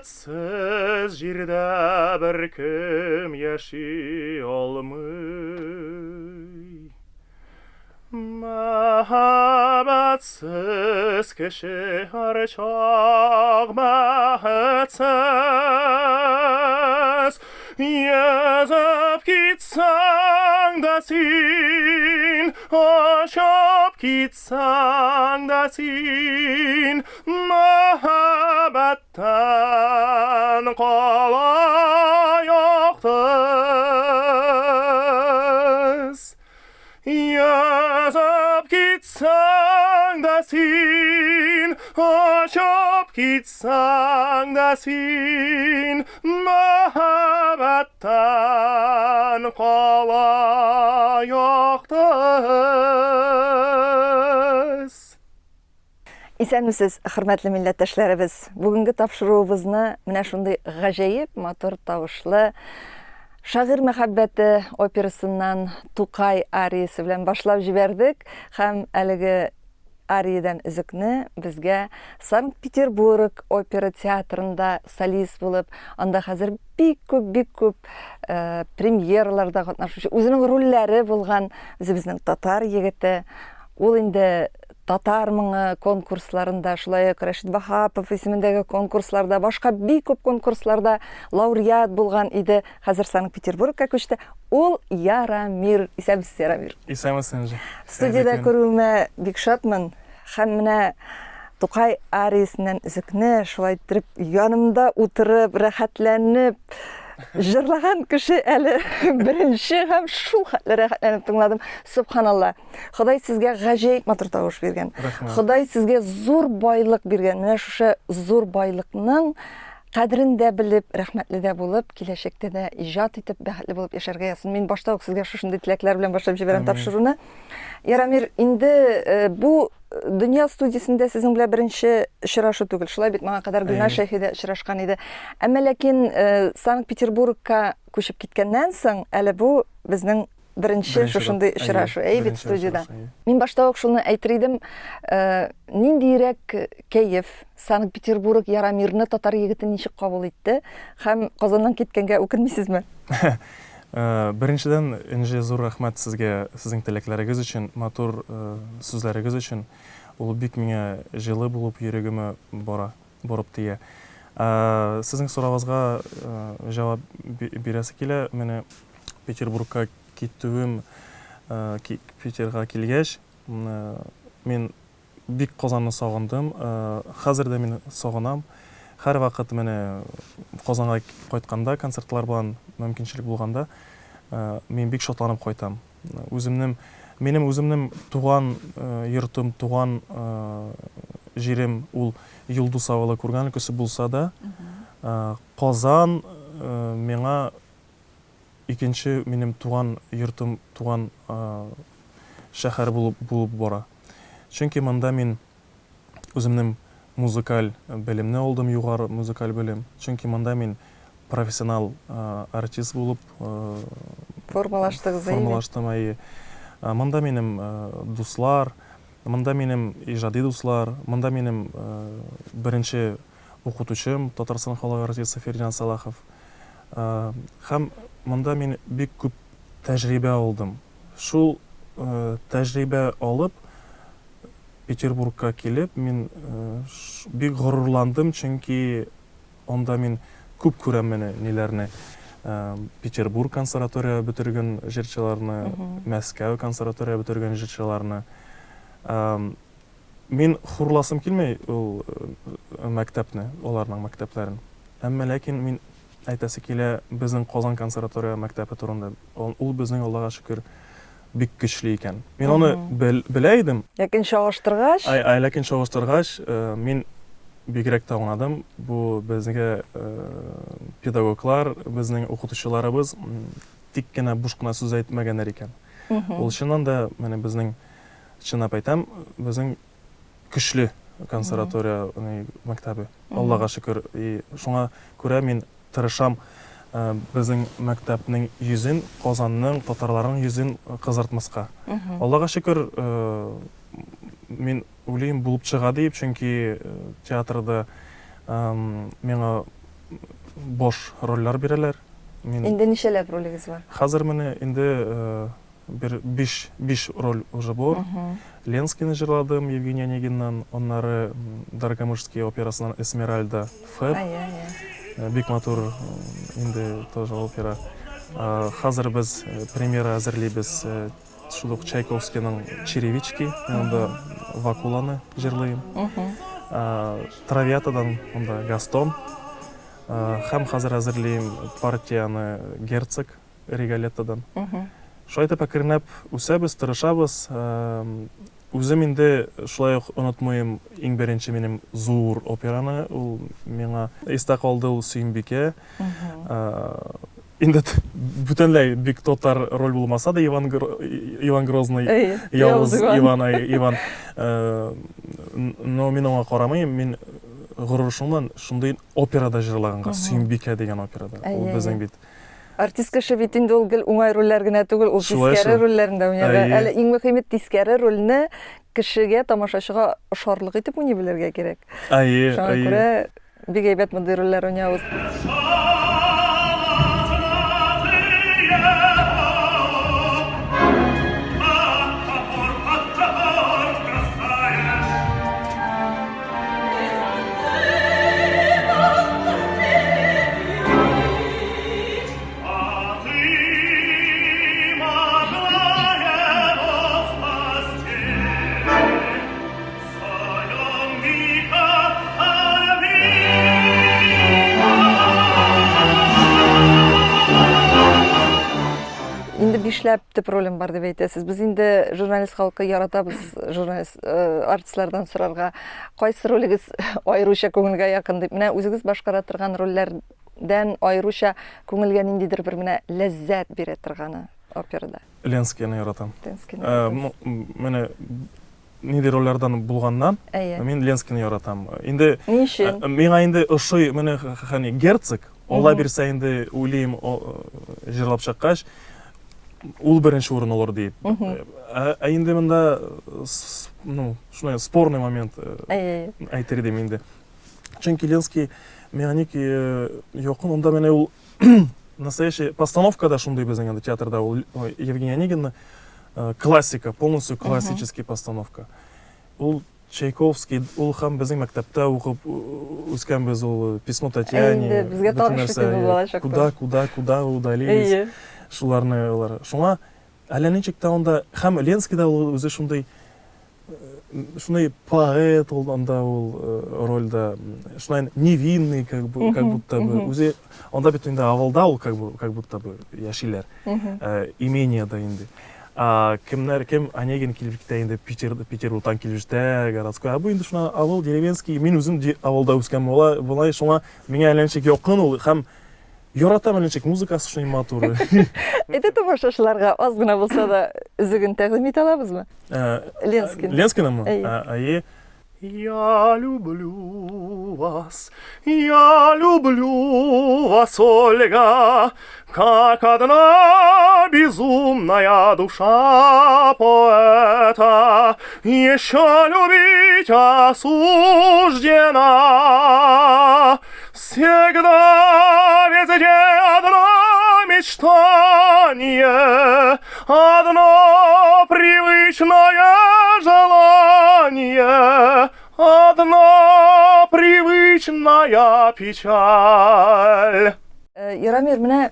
Махаббатсыз жерде бір кім яши алмый. Махаббатсыз кеше арчақ бақытсыз. Язып кетсаң да сен, ашап кетсаң да сен, махаббаттан қалай оқтыз. Язып кетсаң да сен, ашап кетсаң да сен, махаббаттан қалай оқтыз. Исәнмесез, хөрмәтле милләттәшләребез. Бүгенге тапшыруыбызны менә шундый гаҗәеп, матур тавышлы Шагыйрь мәхәббәте операсыннан Тукай ариясы белән башлап җибәрдек һәм әлеге ариядән үзекне безгә Санкт-Петербург опера театрында солист булып, анда хәзер бик күп премьераларда катнашучы, үзенең рольләре булган үзебезнең татар егете. Ул инде татар моңы конкурсларында, шулай ук Рәшит Вахапов исемендәге конкурсларда, башка бик күп конкурсларда лауреат булган иде. Хәзер Санкт-Петербургка күчте. Ул Ярамир. Исәнмесез, Ярамир? Исәнмесез. Студияда күрүемә бик шатмын. Һәм менә Тукай ариясеннән үзекне шулай итеп янымда утырып, рәхәтләнеп җырлаган кеше әле беренче һәм шул хәтле рәхәтләнеп тыңладым. Субханалла. Ходай сезгә гаҗәеп матур тавыш биргән. Ходай сезгә зур байлык биргән. Менә шушы зур байлыкның кадерен дә белеп, рәхмәтле дә булып, киләчәктә дә иҗат итеп, бәхетле булып яшәргә язсын. Мин башта ук сезгә шушындый теләкләр белән башлап җибәрәм тапшыруны. Ярамир, инде бу Дөнья студиясендә сезнең белән беренче очрашу түгел. Шулай бит моңа кадәр Гөлнар Шәһидә очрашкан иде. Әмма ләкин Санкт-Петербургка күчеп киткәннән соң, әле бу безнең беренче шушындый очрашу. Бит студияда. Мин башта ук шуны әйтер идем, ниндирәк кәеф Санкт-Петербург Ярамирны татар егете ничек кабул итте һәм Казаннан киткәнгә үкенмисезме? Беренчедән, инде зур рәхмәт сезгә, сезнең теләкләрегез өчен, матур сүзләрегез өчен. Ул бик миңа җылы булып йөрәгемә барып тия. Сезнең соравыгызга җавап бирәсе килә. Менә Петербургка китүем, Питерга килгәч, мин бик Казанны сагындым. Хәзер дә мин сагынам. Һәр вакыт менә Казанга кайтканда, концертлар белән мөмкинчелек булганда, мин бик шатланып кайтам. Минем үземнең туган йортым, туган җирем ул Йолдыз авылы күргән көсе булса да, Казан миңа икенче минем туган йортым, туган шәһәр булып бара. Чөнки монда мин үземнең музыкаль белемне алдым, югары музыкаль белем. Чөнки монда мин профессионал артист булып формалаштым. Монда минем дуслар, монда минем иҗади дуслар, монда минем беренче укытучым, Татарстан халык артисты Фердинанд Салахов. Һәм монда мин бик күп тәҗрибә алдым. Шул тәҗрибә алып Петербургка килеп, мин бик горурландым, чөнки анда мин күп күрәм менә ниләрне. Петербург консерватория бетергән җырчыларны, Мәскәү консерватория бетергән җырчыларны. Мин хурласым килмәй ул мәктәпне, аларның мәктәпләрен. Әмма ләкин мин әйтәсе килә безнең Казан консерватория мәктәпе турында. Ул безнең Аллага шөкер бик көчле икән. Мин аны белә идем. Ләкин чагыштыргач, ләкин чагыштыргач, мин бигрәк тә аңладым. Бу безгә педагоглар, безнең укытучыларыбыз тик кенә буш кына сүз әйтмәгәннәр икән. Ул чыннан да менә безнең, чынлап әйтәм, безнең көчле консерватория мәктәбе. Аллага шөкер. Шуңа күрә мин тырышам безнең мәктәпнең йөзен, Казанның, татарларның йөзен кызартмаска. Аллага шөкер, мин уйлыйм булып чыга дип, чөнки театрда миңа бош рольләр бирәләр. Инде ничәләп ролегез бар? Хәзер менә инде bir 5 роль уже бар. Ленскийны җырладым, Евгений Онегиннан, оннары Дорогомышский операсынан Эсмеральда, Фэб. Бик матур инде тоже опера. Хәзер без премьера әзерлибез шул ук Чайковскийның Черевички, янда Вакуланы җырлыйм. Травиатадан онда Гастон. Һәм хәзер әзерлим партияны Герцог Ригалеттадан. Шулай әкренләп үсәбез, тырышабыз. Үзем инде шулай ук онытмыйм иң беренче минем зур операны, ул миңа истә калды, ул Сөембикә. Инде бүтәнләй бик тотар роль булмаса да Иван Грозный, Явыз Иван. Но мин аңа карамыйм, мин горышымнан шундый операда җырлаганга, Сөембикә дигән операда. Ул безнең бит артист кеше бит инде ул гел уңай рольләр генә түгел, ул тискәре рольләрендә уйный. Әле иң мөһиме тискәре рольне кешегә, тамашачыга ошарлык итеп уйный белергә кирәк. Шуңа күрә бик әйбәт мондый рольләр уйнабыз. Инде бишләп төп ролем бар дип әйтәсез. Без инде журналист халкы яратабыз, журналист артистлардан сорарга, кайсы ролегез айрыуча күңелгә якын дип. Менә үзегез башкара торган рольләрдән айрыуча күңелгә ниндидер бер менә ләззәт бирә торганы операда. Ленскийны яратам. Менә ниндидер рольләрдән булганнан, мин Ленскийны яратам. Инде миңа инде ошый менә хәни Герцог, Алла бирсә инде уйлыйм җырлап чыккач, ул беренче урын алыр дип. Инде монда шундый спорный момент әйтер идем инде. Чөнки Ленский миңа ник якын, онда менә ул настоящая постановкада шундый безнең анда театрда ул Евгений Онегин классика, полностью классический постановка. Ул Чайковский, ул һәм безнең мәктәптә укып үскәнбез, ул письмо Татьяне. Безгә таныш итеп булачак. Куда удалились. Шуларны алар. Шуңа әле ничек тә онда һәм Ленскийда ул үзе шундый поэт, онда ул рольда шундай невинный, как будто бы үзе онда бит инде авылда ул как будто бы яшиләр. Имениядә инде. Кем Онегин килеп китә инде Петербургтан килеп җитә, городской. Бу инде шуна авыл деревенский, мин үзем авылда үскән була, шуңа миңа әйләнчек якын ул һәм яратам әйләнчек музыкасы шундый матур. Әйтә тамашачыларга аз гына булса да үзеген тәкъдим итә алабызмы? Ленскийнымы? Я люблю вас, Ольга, как одна безумная душа поэта, еще любить осуждена. Всегда везде одно мечтание, одно привычное желание, одна привычная печаль. Ярамир, менә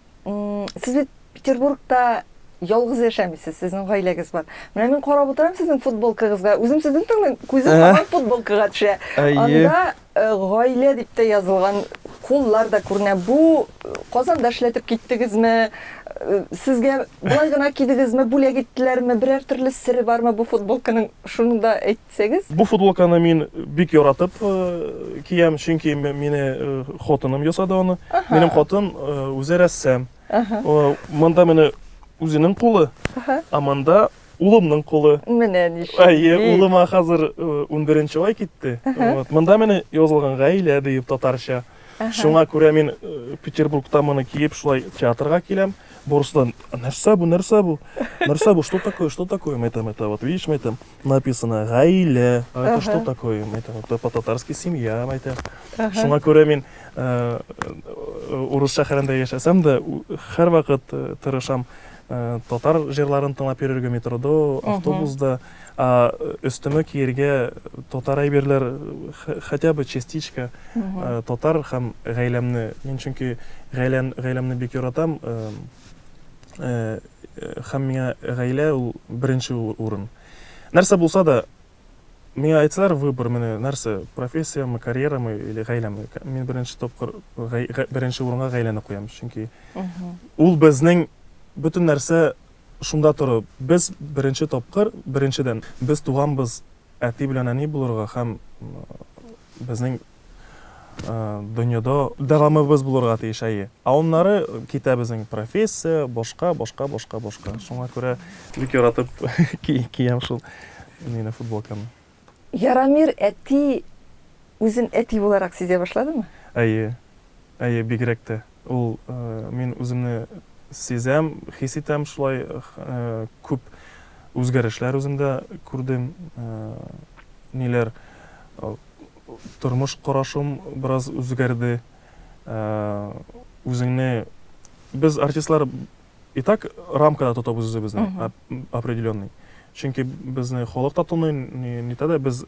сез бит Петербургта ялгыз яшәмисез, сезнең гаиләгез бар. Менә мин карап утырам сезнең футболкагызга, үзем сезнең тыңның күзем һаман футболкага төшә. Анда гаилә дип тә язылган, куллар да күренә. Бу Казанда эшләтеп киттегезме? Сезгә булай гына кидегезме, бүләк иттеләрме, берәр төрле сире бармы бу футболканың, шуны да әйтсәгез? Бу футболканы мин бик яратып киям, чөнки мине хатыным ясады аны. Минем хатын үзе рәссам. Монда менә үзенең кулы, а монда улымның кулы. Менә ничек. Улыма хәзер 11нче ай китте. Монда менә язылган гаилә дип татарча. Шуңа күрә мин Петербургта моны киеп шулай театрга киләм. Борстан, нәрсә бу, что такое, мы там, это вот видишь, мы там написано гаилә, а это что такое, мы там, это по-татарски семья, мы там. Шуңа күрә мин урыс шәһәрендә яшәсәм дә, һәр вакыт тырышам татар җырларын тыңлап йөрергә метрода, автобуста, өстемә киергә татар әйберләр, хотя бы частичка татар һәм гаиләмне, мин чөнки гаиләмне бик яратам. Һәм миңа гаилә ул беренче урын. Нәрсә булса да, миңа әйтсәләр выбор, менә нәрсә, профессиямы, карьерамы или гаиләме, мин беренче тапкыр беренче урынга гаиләне куям, чөнки ул безнең бөтен нәрсә шунда торып, без беренче тапкыр, беренчедән без туганбыз, әти белән әни булырга һәм безнең дөньяда дәвамыбыз булырга тиеш әйе. Аннары китә безнең профессия, башка. Шуңа күрә бик яратып киям шул мине футболканы. Ярамир әти үзен әти буларак сизә башладымы? Әйе, бигрәк тә. Ул мин үземне сизәм, хис итәм шулай күп үзгәрешләр үземдә күрдем. Ниләр тормыш карашым бераз үзгәрде. Үзеңне без артистлар и так рамкада тотабыз үзебезне определенный. Чөнки безне халык та тоный, не тәдә без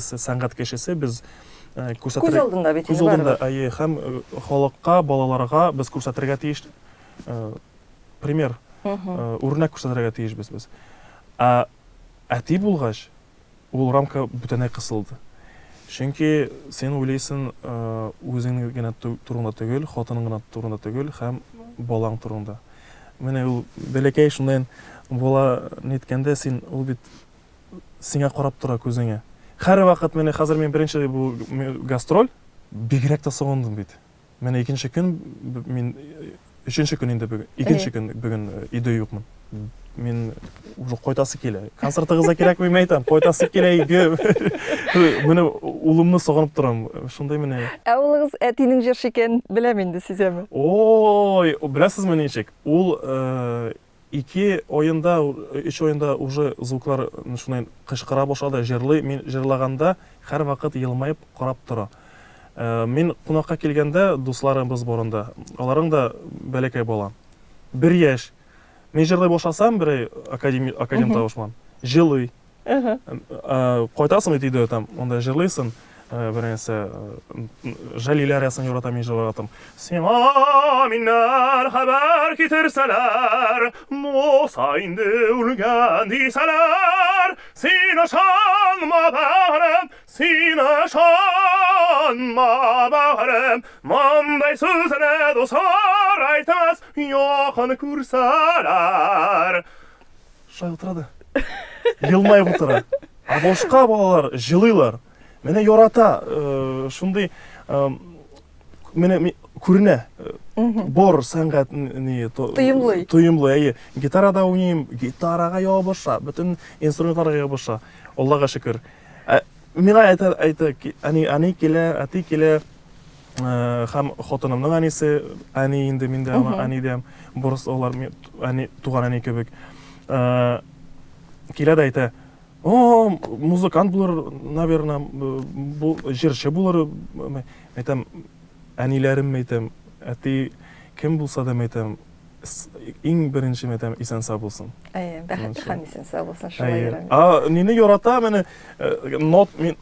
сәнгать кешесе, без күз алдында бит инде бар. Әйе, һәм халыкка, балаларга без күрсәтергә тиеш. Пример, үрнәк күрсәтергә тиеш без. Әти булгач, ул рамка бүтәнәй кысылды. Чөнки сен уйлыйсың үзеңнең генә турында түгел, хатының гына турында түгел, һәм балаң турында. Менә ул бәләкәй шуннан була ниткәндә син ул бит сиңа карап тора күзеңә. Һәр вакыт менә хәзер мин беренче бу гастроль бигрәк тә сагындым бит. Менә икенче көн мин өченче көн инде бүген. Икенче көн бүген өйдә юкмын. Мин уже кайтасы килә. Концертыгызга кирәкми әйтәм, кайтасы килә өйгә. Менә улымны сагынып торам. Шундай менә. Ә улыгыз әтинең җырчы икән беләм инде сизәме? Ой, беләсезме ничек? Ул 2 oyында, 3 oyында уже звуклар шундай кычкыра башлады, җырлый. Мин җырлаганда һәр вакыт елмаеп карап тора. Мин кунакка килгәндә дусларыбыз барында. Аларың да бәләкәй бала. 1 яшь. Мин җырлый башласам, бер академ тавышман. Җырлый. Кайтасың өйдә там, онда җырлыйсың. Беренче Җәлиләр ясын яратам, мин җырлатам. Сиңа миннән хәбәр китерсәләр, Муса инде үлгән дисәләр, син ышанма бәгърем, син ышанма бәгърем, мондай сүзне дуслар әйтмәс, якын күрсәләр. Шулай утырады. Елмайып утыра. А башка балалар җылыйлар. Менә ярата, шундый менә күренә. Бор сәнгать ни тоемлы, әйе. Гитарада уйныйм, гитарага ябыша, бөтен инструментларга ябыша. Аллага шөкер. Миңа әйтә, әни килә, һәм хатынымның әнисе, әни инде миндә, әни дигән, бурыс алар әни туган әни кебек. Килә дә әйтә, музыкант булыр, наверное, бу җырчы булыр. Әйтәм, әниләрем әйтәм, әти кем булса да әйтәм, иң беренче әйтәм, исән сау булсын. Әйе, бәхетле һәм исән сау булсын, шулай ярый. Мине ярата, менә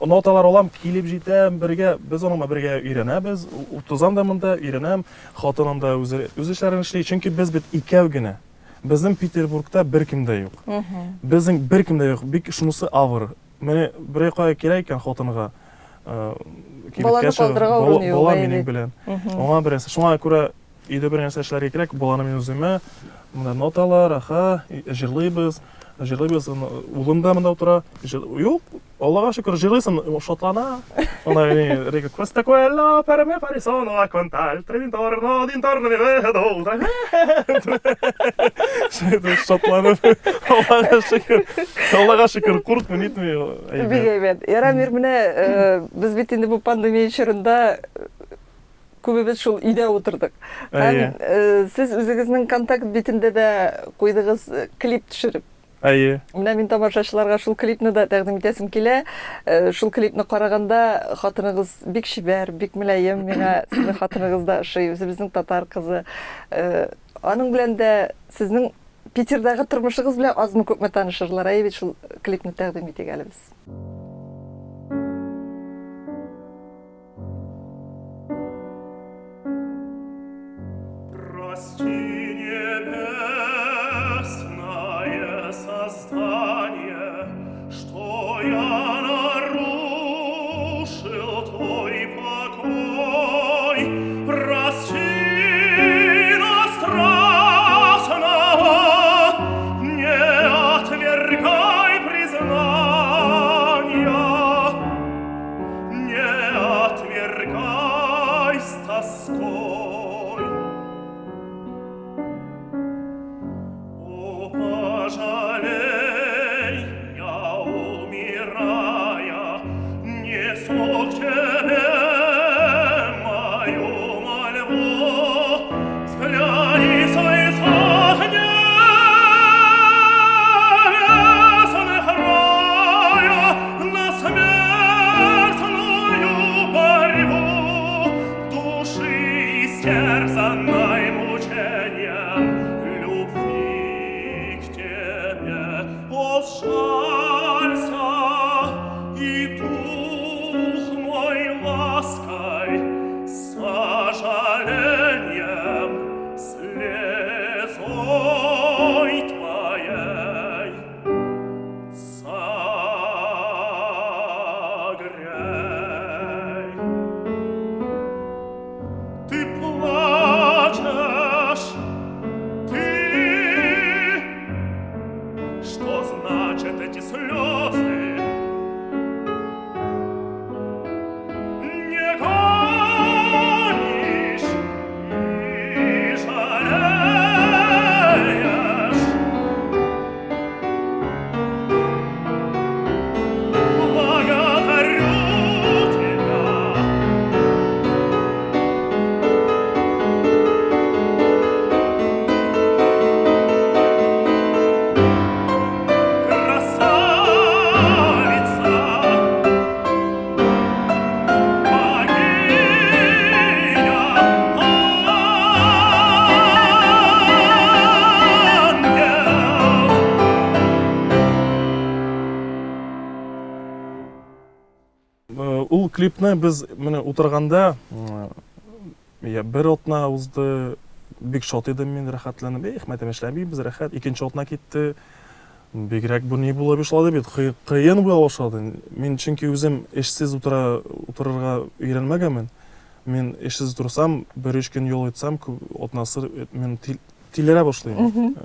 ноталар алам, килеп җитәм, бергә, без оныңа бергә өйрәнәбез, утызам да монда өйрәнәм, хатыным да үз эшләрен эшли, чөнки без бит икәү генә. Безнең Петербургта беркем дә юк. Безнең беркем дә юк. Бик шунысы авыр. Менә бер кая кирәк икән хатынга. Баланы калдырырга урын юк. Бала минем белән. Аңа берәрсе. Шуңа күрә өйдә берәрсе эшләргә кирәк. Баланы мин үземә, монда ноталар, җырлыйбыз. Улым да монда утыра. Юк, Аллага шөкер, җырлыйсың, шатлана. Ана река Коста Куэлла, перме парисоно a contar, tres intorno mi vedo. Шатлана. Аллага шөкер, курыкмый, нитми. Бик әйбәт. Ярамир, менә без бит инде бу пандемия чорында күбебез шул өйдә утырдык. Һәм сез үзегезнең контакт битендә дә куйдыгыз клип төшереп. Менә мин тамашачыларга шул клипны да тәкъдим итәсем килә. Шул клипны караганда хатыныгыз бик шибәр, бик мөлаем, миңа сезнең хатыныгыз да ошый, үзебезнең татар кызы. Аның белән дә сезнең Питердагы тормышыгыз белән азмы күпме танышырлар. Бит шул клипны тәкъдим итик әле без. Ул клипны без менә утырганда бер атна узды, бик шат идем мин, рәхәтләнеп, мәтәм эшләми, без рәхәт. Икенче атна китте, бигрәк бу ни була башлады бит, кыен була башлады. Мин чөнки үзем эшсез утырырга өйрәнмәгәнмен. Мин эшсез турсам, 1-3 көн юл итсам, атнасы мин тилерә башлыйм.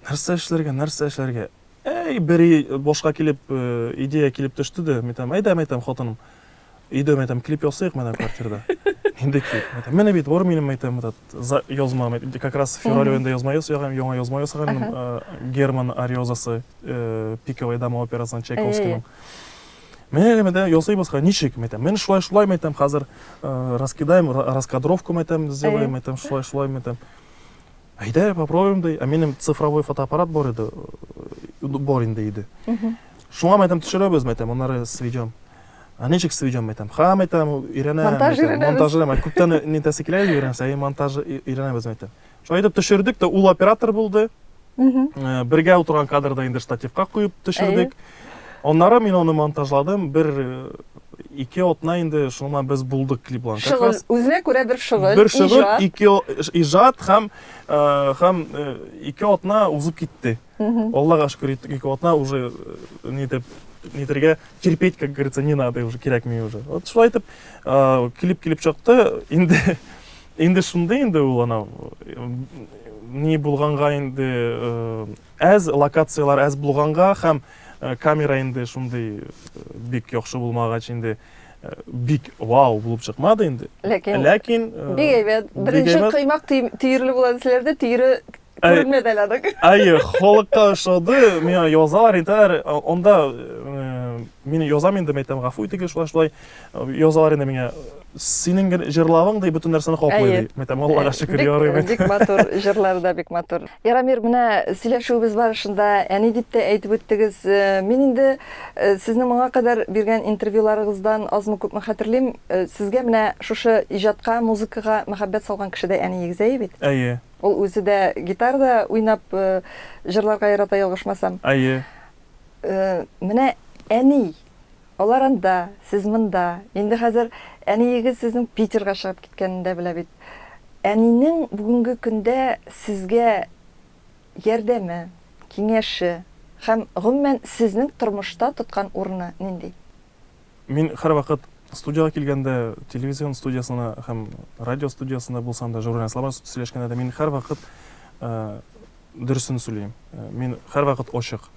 Нәрсә эшләргә? Бер башка килеп, идея килеп төште дә, әйтәм хатыным. Өйдә клип ясыйк менә квартирада. Инде клип. Менә бит бар минем язма, как раз в феврале инде язма ясаган, яңа язма ясаган, Герман Ариозасы, Пиковая дама операсын Чайковскийның. Менә ясый башка ничек мен шулай хәзер раскидаем, раскадровку сделаем, шулай Айда попробуем да, а минем цифровой фотоаппарат бар иде. Шуңа төшерәбез, аннары сведем. А ничек сведем, монтажлама. Күптән нитәсе килә өйрәнсә, монтаж өйрәнәбез. Шулай итеп төшердек тә, ул оператор булды. Бергә утырган кадрда инде штативка куеп төшердек. Аннары мин аны монтажладым, 1-2 атна инде шуңа без булдык клип белән. Шөгыль, үзенә күрә бер шөгыль, иҗат һәм 2 атна узып китте. Аллага шөкер, 2 атна уже нитәргә терпеть, как говорится, не надо уже, кирәкми уже. Вот шулай итеп клип чыкты, инде шундый инде ул ана ни булганга инде локациялар әз булганга һәм камера инде шундый бик яхшы булмагач инде бик вау булып чыкмады инде. Ләкин бик әйбәт. Беренче кыймак тиерле була дисәләр дә, тиере күренмәде әле. Халыкка ошады, миңа язалар инде, анда Мин язам инде, әйтәм, гафу итегез, шулай язалар инде миңа. Синең җырлавың ди бөтен нәрсәне каплый ди. Әйтәм, Аллага шөкер ярый. Бик матур җырлар да бик матур. Ярамир, менә сөйләшүебез барышында әни дип тә әйтеп үттегез. Мин инде сезнең моңа кадәр биргән интервьюларыгыздан азмы күпме хәтерлим, сезгә менә шушы иҗатка, музыкага мәхәббәт салган кеше дә әниегез бит. Әйе. Ул үзе дә гитарда уйнап җырларга ярата, ялгышмасам. Әйе. Менә әни алар анда, сез монда. Инде хәзер әниегез сезнең Питерга чыгып киткәнен дә белә бит. Әнинең бүгенге көндә сезгә ярдәме, киңәше һәм гомумән сезнең тормышта тоткан урыны нинди? Мин һәрвакыт студияга килгәндә, телевизион студиясына һәм радио студиясында булсам да, журналистлар сөйләшкәндә дә мин һәрвакыт дөресен сөйлим. Мин һәрвакыт ачык.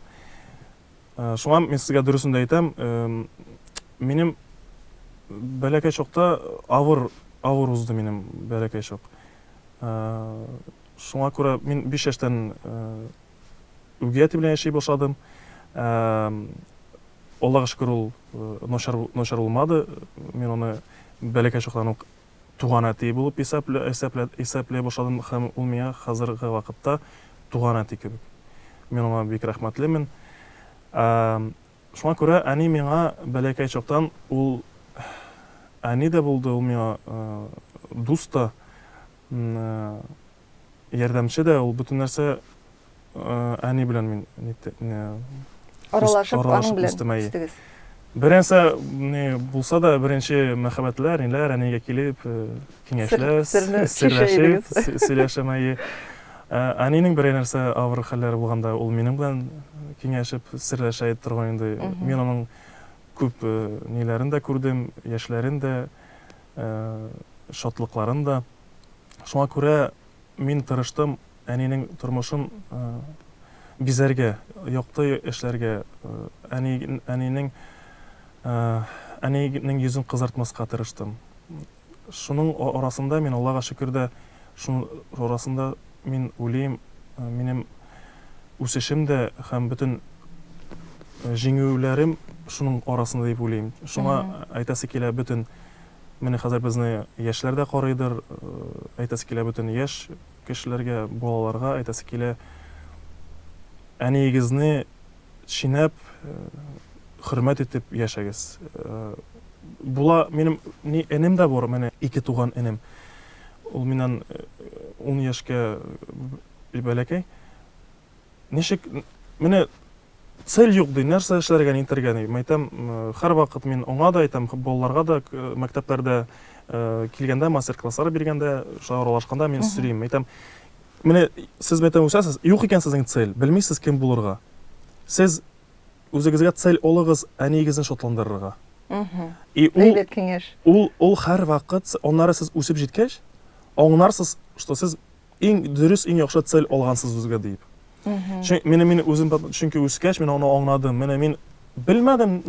Шуңа мин сезгә дөресен дә әйтәм, минем бәләкәй чакта авыр узды минем бәләкәй чак. Шуңа күрә мин 5 яшьтән үгәй әти белән яши башладым. Аллага шөкер, ул начар булмады. Мин аны бәләкәй чактан ук туган әти булып исәпләй башладым һәм ул миңа хәзерге вакытта туган әти кебек. Мин аңа бик рәхмәтлемен. Шуңа күрә әни миңа бәләкәй чактан ул әни дә булды, ул миңа дус та, ярдәмче дә, ул бөтен нәрсә әни белән мин Аралашып аның белән үстем. үстегез. Беренче булса да, беренче мәхәббәтләр, инләр әнигә килеп, киңәшләр, серләшеп, сөйләшәмәе. Әнинең бер нәрсә авыр хәлләре булганда, ул минем белән киңәшеп, серләшә торган инде. Мин аның күп ниләрен дә күрдем, яшьләрен дә, шатлыкларын да. Шуңа күрә мин тырыштым әнинең тормышын бизәргә, якты эшләргә, әнинең йөзен кызартмаска тырыштым. Шуның арасында мин, Аллага шөкер дә, шуның арасында мин уйлыйм, минем үсешем дә һәм бөтен җиңүләрем шуның арасында дип уйлыйм. Шуңа әйтәсе килә бөтен, менә хәзер безне яшьләр дә карыйдыр, әйтәсе килә бөтен яшь кешеләргә, балаларга әйтәсе килә, әниегезне шинәп, хөрмәт итеп яшәгез. Була минем энем дә бар, менә 2 туган энем. Ул миннән 10 яшькә бәләкәй. Ничек, менә цель юк ди, нәрсә эшләргә, нитәргә ди. Әйтәм, һәрвакыт мин аңа да әйтәм, балаларга да мәктәпләрдә килгәндә, мастер-класслар биргәндә, шаралашканда мин сөйлим. Әйтәм, менә сез мәктәптә үсәсез, юк икән сезнең цель, белмисез кем булырга. Сез үзегезгә цель алыгыз, әниегезне шатландырырга. И ул һәрвакыт, аннары сез үсеп җиткәч, аңларсыз, что сез иң дөрес, иң яхшы цель алгансыз үзегә дип. Мин үзем чөнки үскәч, мин аны аңладым. Менә мин белмәдем,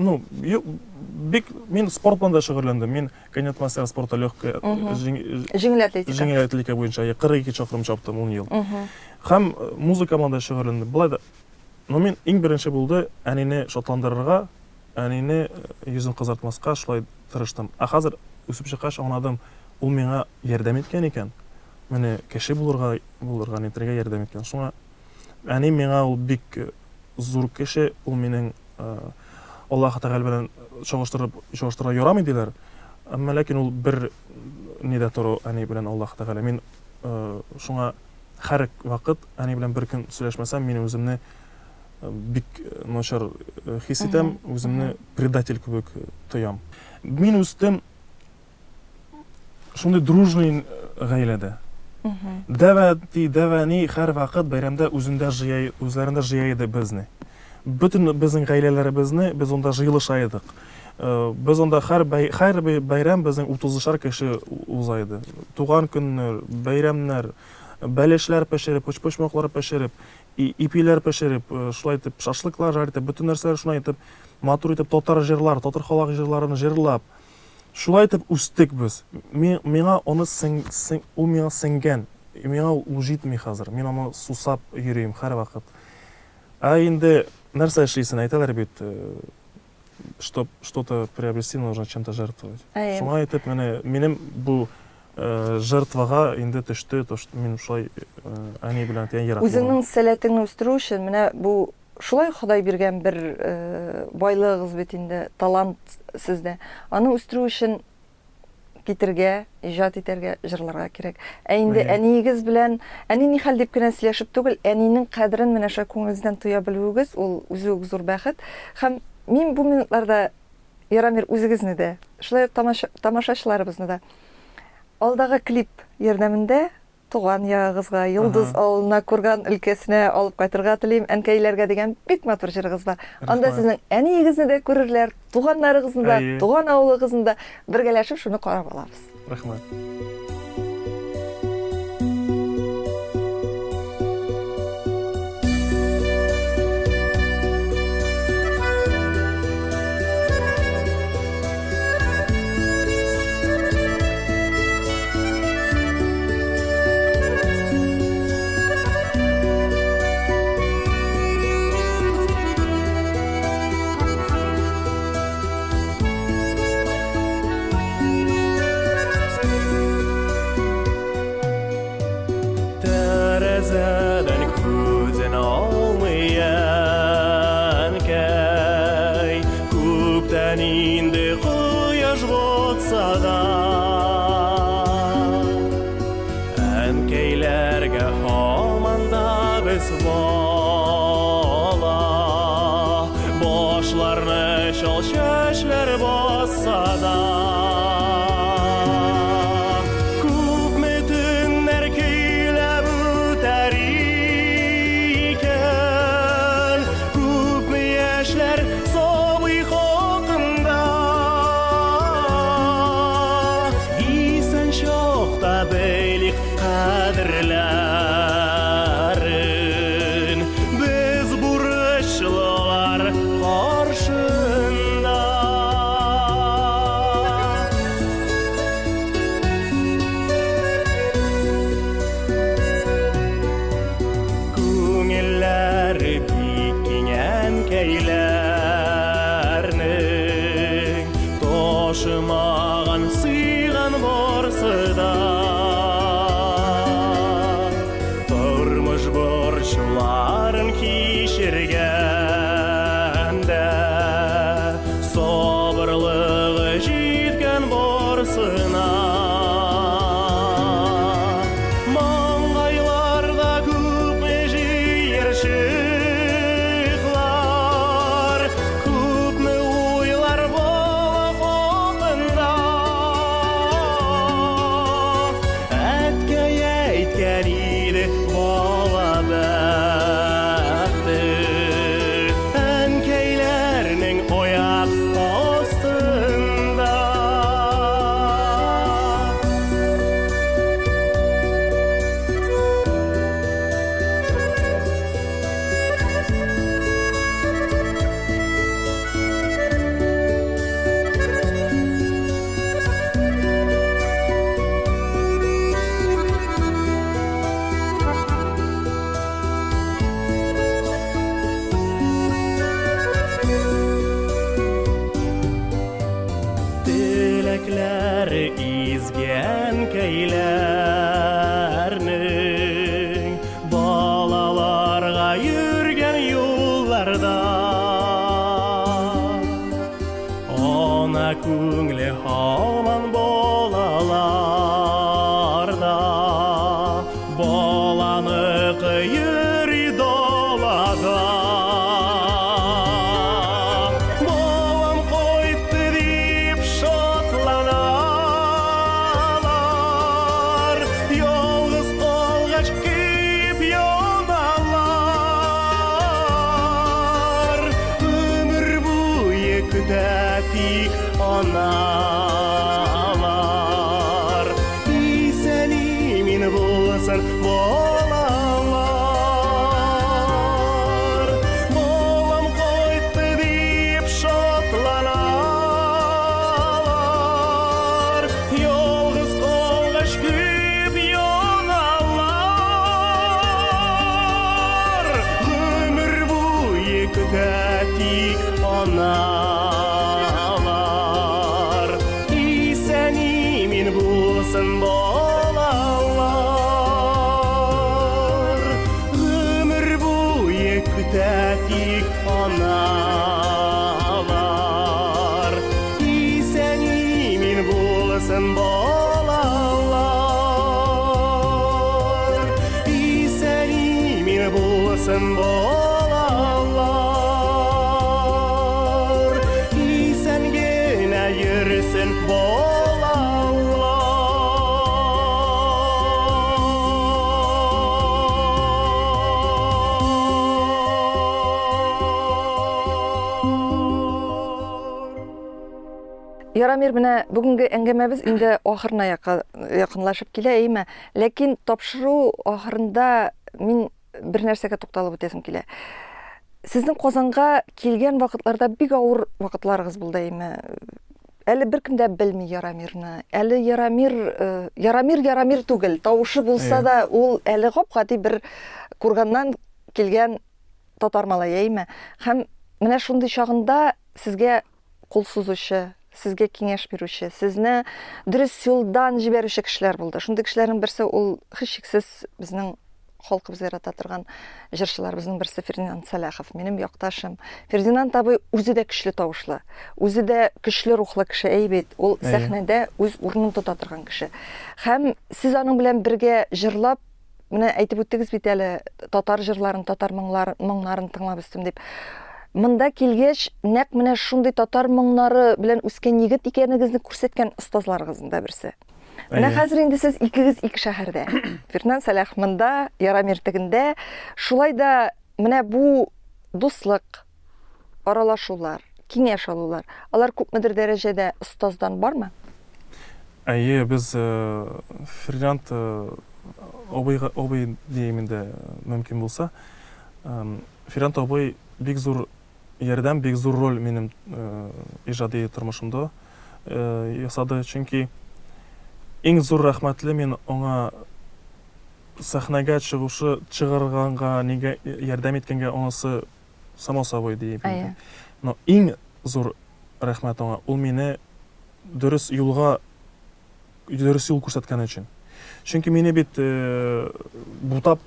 мин спорт белән дә шөгыльләндем. Мин кандидат мастер спорта легкая, җиңел атлетика буенча 42 чакрым чаптым 10 ел. Һәм музыка белән дә шөгыльләндем. Булай да, мин иң беренче булды әнине шатландырырга, әнине йөзен кызартмаска шулай тырыштым. Хәзер үсеп чыккач аңладым, ул миңа ярдәм иткән икән. Менә кеше булырга, нитәргә ярдәм иткән. Шуңа әни миңа ул бик зур кеше, ул минең Аллаһ Тәгалә белән чагыштыра ярамый диләр. Әмма ләкин ул бер нидә тору әни белән Аллаһ Тәгалә. Мин шуңа һәр вакыт әни белән бер көн сөйләшмәсәм, мин үземне бик начар хис итәм, үземне предатель кебек тоям. Мин үстем шундый дружный гаиләдә. Дәвәни һәр вакыт бәйрәмдә үзләрендә җыя иде безне. Бөтен безнең гаиләләребезне без онда җыелыша идек. Без онда һәр бәйрәм безнең 30-шар кеше уза иде. Туган көннәр, бәйрәмнәр, бәлешләр пешереп, почмаклар пешереп, ипиләр пешереп, шулай итеп шашлыклар жаритып, бөтен нәрсәләр шулай итеп, матур итеп татар җырлар, татар халык җырларын җырлап, шулай итеп үстек без. Миңа аны ул миңа сеңгән. Миңа ул җитми хәзер. Мин аны сусап йөрим һәр вакыт. Инде нәрсә эшлисен әйтәләр бит. чтобы что-то приобрести, нужно чем-то жертвовать. Әйе. Шуңа әйтеп, минем бу жертвага инде төште, то что мин шулай әни белән тиян ерак. Үзеңнең сәләтеңне үстерү өчен менә бу шулай Ходай биргән бер байлыгыз бит инде, талант сездә. Аны үстерү өчен китергә, иҗат итәргә, җырларга кирәк. Ә инде әниегез белән, әни ни хәл дип кенә сөйләшеп түгел, әнинең кадерен менә шуй күңелегездән тоя белүегез, ул үзе үк зур бәхет. Һәм мин бу минутларда Яромир үзегезне дә, шулай ук тамашачыларыбызны да алдагы клип ярдәмендә туган ягыгызга, Йолдыз авылына күргән өлкәсенә алып кайтырга телим, әнкәйләргә дигән бик матур җырыгыз бар. Анда сезнең әниегезне дә күрерләр, туганнарыгызны да, туган авылыгызны да бергәләшеп шуны карап алабыз. Рәхмәт. Tәрәзәдән күзен алмыян кәй, күптән инде кояш батса да, әнкәйләргә һаман да без бала, башларны шал чәчләр басса да. Biz buruşlular karşında. Күңелләр биккән көйләрнең ташымаган сыйган барсы да. Борчуларын кичергәндә, сабырлыгы җиткән барсына. Маңгайларда күпме җыерчыклар, күпме уйлар бала хакында. Әткәй әйткән иде бала бәхте, әнкәйләрнең аяк астында. Теләкләре изгән көйләрнең балаларга йөргән юлларда. Ана күңле һаман балаларда, баланыкы йөри далада. Тик аналар, исән-имин булсын балалар. Балам кайтты дип шатланалар, ялгыз калгач күп яналар. Гомер буе көтә тик аналар. Күтәтик аналар Исән имин булсын балалар Исән имин булсын балалар Исән генә йөрсен Ярамир, менә бүгенге әңгәмәбез инде ахырына якынлашып килә, әйме? Ләкин тапшыру ахырында мин бер нәрсәгә тукталып үтәсем килә. Сезнең Казанга килгән вакытларда бик авыр вакытларыгыз булды, әйме? Әле беркем дә белми Ярамирны. Әле Ярамир түгел. Тавышы булса да, ул әле гап-гади бер Курганнан килгән татар малае, әйме? Һәм менә шундый чагында сезгә кул сузучы, сезгә киңәш бирүче, сезне дөрес юлдан җибәрүче кешеләр булды. Шундый кешеләрнең берсе ул һичшиксез безнең халкыбыз ярата торган җырчыларыбызның берсе Фердинанд Салахов, минем якташым. Фердинанд абый үзе дә көчле тавышлы, үзе дә көчле рухлы кеше, әйбет. Ул сәхнәдә үз урынын тота торган кеше. Һәм сез аның белән бергә җырлап, менә әйтеп үттегез бит әле, татар җырларын, татар моңнарын тыңлап үстем дип. Монда килгәч, нәкъ менә шундый татар моңнары белән үскән егет икәнегезне күрсәткән остазларыгызның да берсе. Менә хәзер инде сез икегез ике шәһәрдә. Фердинанд Салахов монда, Ярамир тегендә. Шулай да менә бу дуслык, аралашулар, киңәш алулар, алар күпмедер дәрәҗәдә остаздан бармы? Әйе, без Фердинанд абый диемендә мөмкин булса, Фердинанд абый бик зур ярдәм, бик зур роль минем иҗади тормышымда ясады, чөнки иң зур рәхмәтле мин аңа сәхнәгә чыгарганга, нигә ярдәм иткәнгә анысы само собой дип. Но иң зур рәхмәт аңа ул мине дөрес юл күрсәткән өчен. Чөнки мине бит Бутап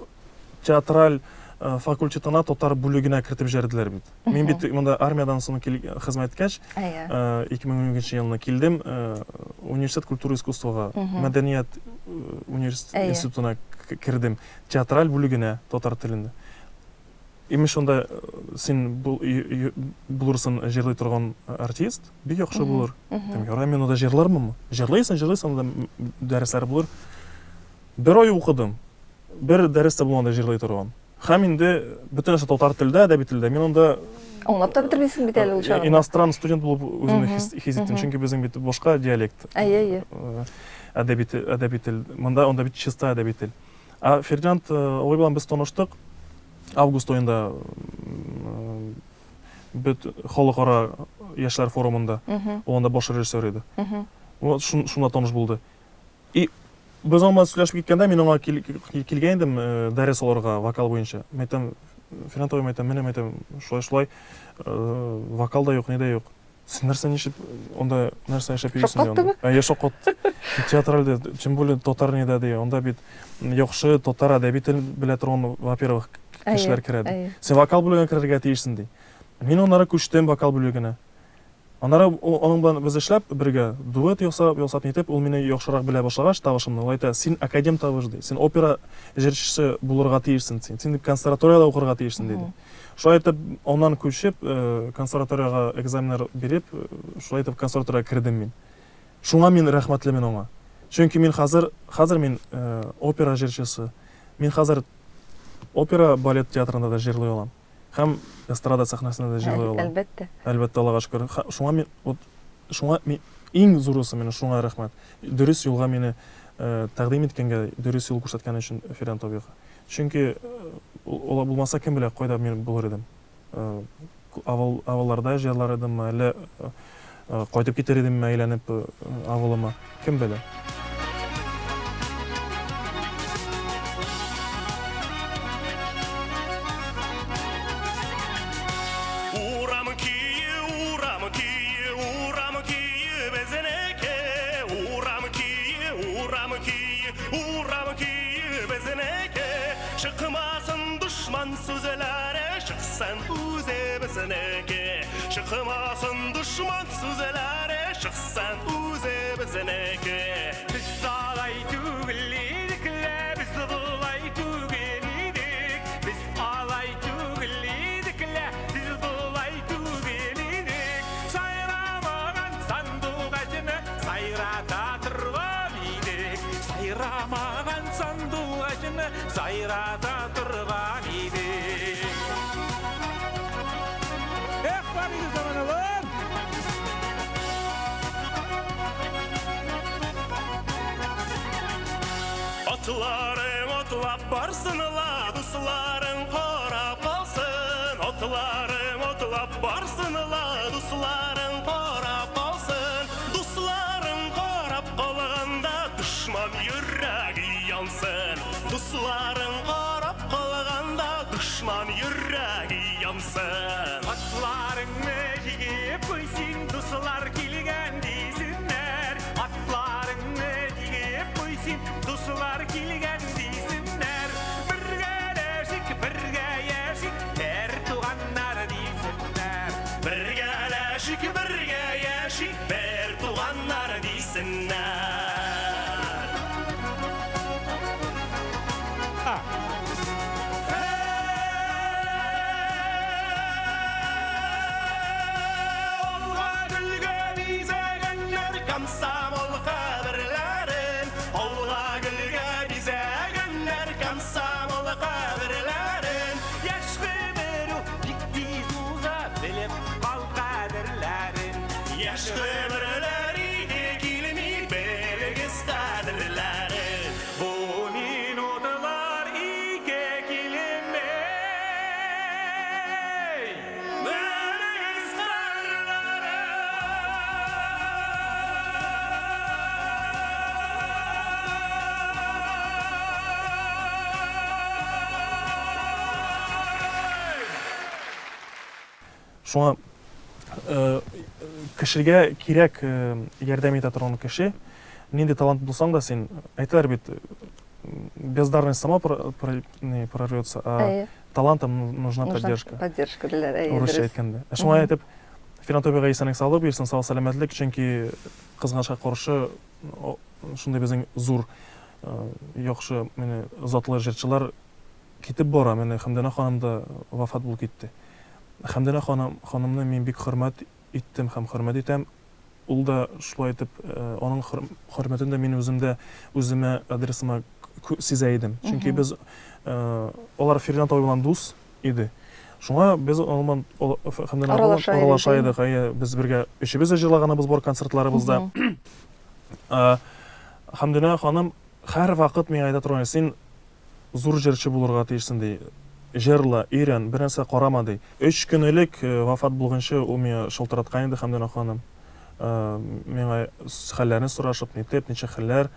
театраль факультетына татар бүлегенә кертеп җибәрделәр бит. Мин бит монда армиядан соң хезмәт иткәч, 2012 елны килдем университет культура искусствога, мәдәният институтына кирдем, театраль бүлегенә татар телендә. Имеш онда син булырсың җырлый торган артист, бик яхшы булыр. Ярый, мен онда җырлармынмы? Җырлыйсың, онда дәресләр булыр. Бер ай укыдым. Бер дәрестә булганда җырлый торган. Һәм инде бөтен эше татар телендә, әдәби телдә. Мин онда аңлап та бетермисең бит әле ул чагында. Иностран студент булып үземне хис иттем, чөнки безнең бит башка диалект. Әдәби тел. Монда бит чиста әдәби тел. Фердинанд ой белән без таныштык. Август айында бит халыкара яшьләр форумында. Ул анда баш режиссер иде. Ул шунда таныш булды. И без аңа сөйләшеп киткәндә мин аңа килгән идем дәрес алырга вокал буенча. Мәйтәм Фердинанд әйтәм, шулай вокал да юк, ни дә юк. Син нәрсә нишеп онда нәрсә эшләп йөрисең? Шаккат. Театральдә, тем более татар ни дә ди. Онда бит яхшы татар әдәби тел белә торган, во-первых, кешеләр керәде. Син вокал бүлегенә керергә тиешсең ди. Мин оннары күчтем вокал бүлегенә. Аннары аның белән без эшләп бергә дуэт ясап нитеп, ул мине яхшырак белә башлагач, тавышымны ул әйтә, син академ тавыш ди. Син опера җырчысы булырга тиешсең син. Син консерваториядә укырга тиешсең диде. Шулай итеп, аннан күчеп, консерваториягә экзаменнар биреп, шулай итеп консерваториягә кирдем мин. Шуңа мин рәхмәтлемен аңа. Чөнки мин хәзер мин опера җырчысы. Мин хәзер опера балет театрында да җырлый алам. Һәм эстрада сәхнәсендә дә җырлый алам. Әлбәттә. Әлбәттә, Аллага шөкер. Шуңа мин иң зурысы мине шуңа рәхмәт. Дөрес юлга мине тәкъдим иткәнгә, дөрес юл күрсәткән өчен Фердинанд абыйга. Чөнки ул булмаса, кем белә кайда мин булыр идем. Авылларда җырлар идем, әллә кайтып китер идемме әйләнеп авылыма, кем белә. Çıkmasın düşman sözlere шықсын өзімізнеке. Шықымасын дұшман сөзлері, шықсын өзімізнеке. Biz alay tügüllidik, biz bulay tügelidik. Biz alay tügüllidik, biz bulay tügelidik. Sayramagan sandık acını sayrata turgan idik. Sayramagan sandık acını sayrata turgan idik. Var idi zamanalar. Atlarım otlap barsınla, duslarım korap kalsın. Atlarım otlap barsınla, duslarım korap kalsın. Duslarım korap kalğanda düşman yüreği yansın. Duslarım korap kalğanda düşman yüreği yansın. Atlarını yiyip koysun, duslar kilgen desinler. Atlarını yiyip koysun, duslar kilgen desinler. Birge yaşık, her tuğanlar desinler. Birge yaşık, ber tuğanlar desinler. Olga gülge bize gönder komsomol haberlerin. Olga gülge bize gönder komsomol haberlerin. Yaşlı beru, dikti suza, bilip kal kaderlerin. Yaşlı birleri de kilimi belgis kaderlerin. Bu minutlar ike kilimey. Belgis Шуңа кешегә кирәк ярдәм итә торган кеше, нинди талант булсаң да син, әйтәләр бит, бездарность сама прорвется, а талантам нужна поддержка. Поддержка диләр. Урысча әйткәндә. Шуңа әйтеп, филантропиягә исәнлек саулык бирсен, сау сәламәтлек, чөнки кызганычка каршы шундай безнең зур яхшы менә затлы җырчылар китеп бара. Менә Хәмдәнә ханым да вафат булып китте. Хәмдәнә ханымны мин бик хөрмәт иттем һәм хөрмәт итәм. Ул да шулай итеп, аның хөрмәтен дә мин үземә адресыма сизә идем. Чөнки без алар Фердинанд абый белән дус иде. Шуңа без алман Хәмдәнә аралаша идек. Без бергә өчебез дә җырлаганбыз бар концертларыбызда. Хәмдәнә ханым һәр вакыт миңа әйтә торган, син зур җырчы булырга тиешсең ди. Җырла, өйрән, бернәрсә карама ди. 3 көн элек вафат булганчы ул миңа шалтыраткан иде Хәмдәнә ханым. Миңа хәлләрне сорашып, ничә хәлләр.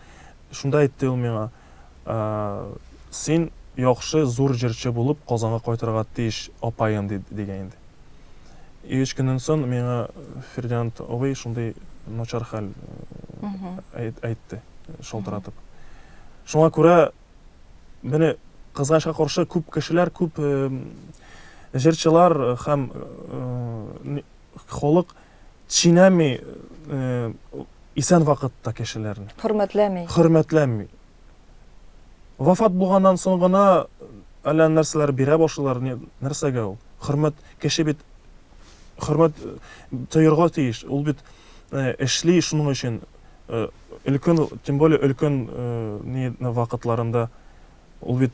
Шунда әйтте ул миңа, син яхшы зур җырчы булып Казанга кайтырга тиеш апайым дигән инде. 3 көннән соң миңа Фердинанд абый шундай начар хәл әйтте, шалтыратып. Шуңа күрә менә кызганычка каршы күп кешеләр, күп җырчылар һәм халык чинәми исән вакытта кешеләрне. Хөрмәтләми. Вафат булганнан соң гына әллә нәрсәләр бирә башлыйлар, нәрсәгә ул? Хөрмәт, кеше бит хөрмәт тоерга тиеш. Ул бит эшли шуның өчен өлкән, тем более өлкән вакытларында ул бит.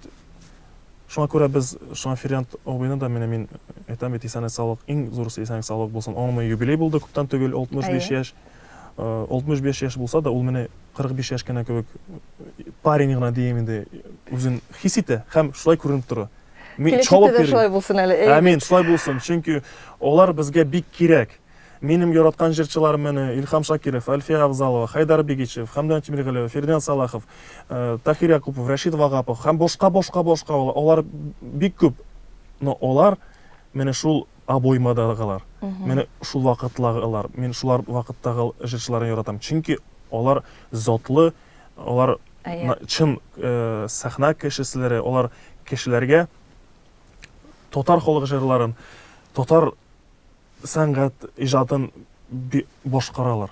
Шуңа күрә без шуңа Фердинанд абыйны да мин әйтәм бит, исәнлек саулык, иң зурысы исәнлек саулык булсын. Аның юбилей булды күптән түгел, 65 яшь. 65 яшь булса да, ул менә 45 яшь кенә кебек парень гына дием инде, үзен хис итә һәм шулай күренеп тора. Мин чалып бирәм. Шулай булсын әле. Амин, шулай булсын, чөнки алар безгә бик кирәк. Минем яраткан җырчыларым менә Илһам Шакиров, Альфия Авзалова, Хайдар Бигичев, Хәмдән Тимергалиев, Фердинанд Салахов, Тахир Якупов, Рашид Вагапов һәм башка алар бик күп. Но алар менә шул абоймадагылар. Менә шул вакытлагылар. Мин шулар вакыттагы җырчыларны яратам. Чөнки алар затлы, алар чын сәхнә кешеләре, алар кешеләргә татар халык җырларын, татар сәнгать иҗатын башкаралар.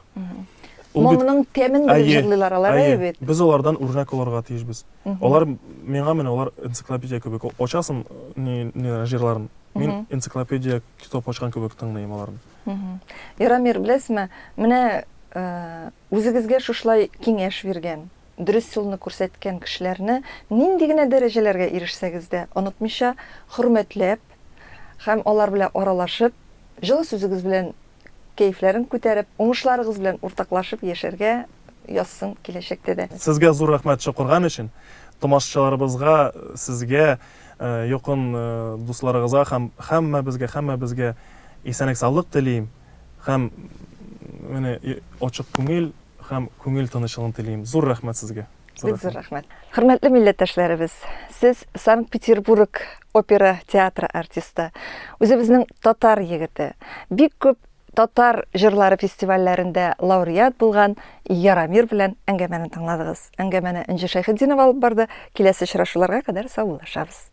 Ул бит- Моңның тәмен белеп Әйе, җырлыйлар алар әйе. бит. Без алардан үрнәк алырга тиешбез. Алар миңа менә алар энциклопедия кебек. Ачасың ни җырларын. Мин энциклопедия китап ачкан кебек тыңлыйм аларны. Ярамир, беләсезме, менә үзегезгә шушлай киңәш биргән, дөрес юлны күрсәткән кешеләрне нинди генә дәрәҗәләргә ирешсәгез дә, онытмыйча хөрмәтләп һәм алар белән аралашып, җылы сүзегез белән кәйфләрен күтәреп, уңышларыгыз белән уртаклашып яшәргә язсын киләчәктә дә. Сезгә зур рәхмәт чакырган өчен, тамашачыларыбызга, сезгә, якын дусларыгызга һәм һәммәбезгә исәнлек-саулык телим һәм менә ачык күңел һәм күңел тынычлыгын телим. Зур рәхмәт сезгә. Бик зур рәхмәт. Хөрмәтле милләттәшләребез, сез Санкт-Петербург опера театры артисты, үзебезнең татар егете, бик күп татар җырлары фестивальләрендә лауреат булган Ярамир белән әңгәмәне тыңладыгыз. Әңгәмәне Энҗе Шәйхетдинова алып барды. Киләсе очрашуларга кадәр саулашабыз.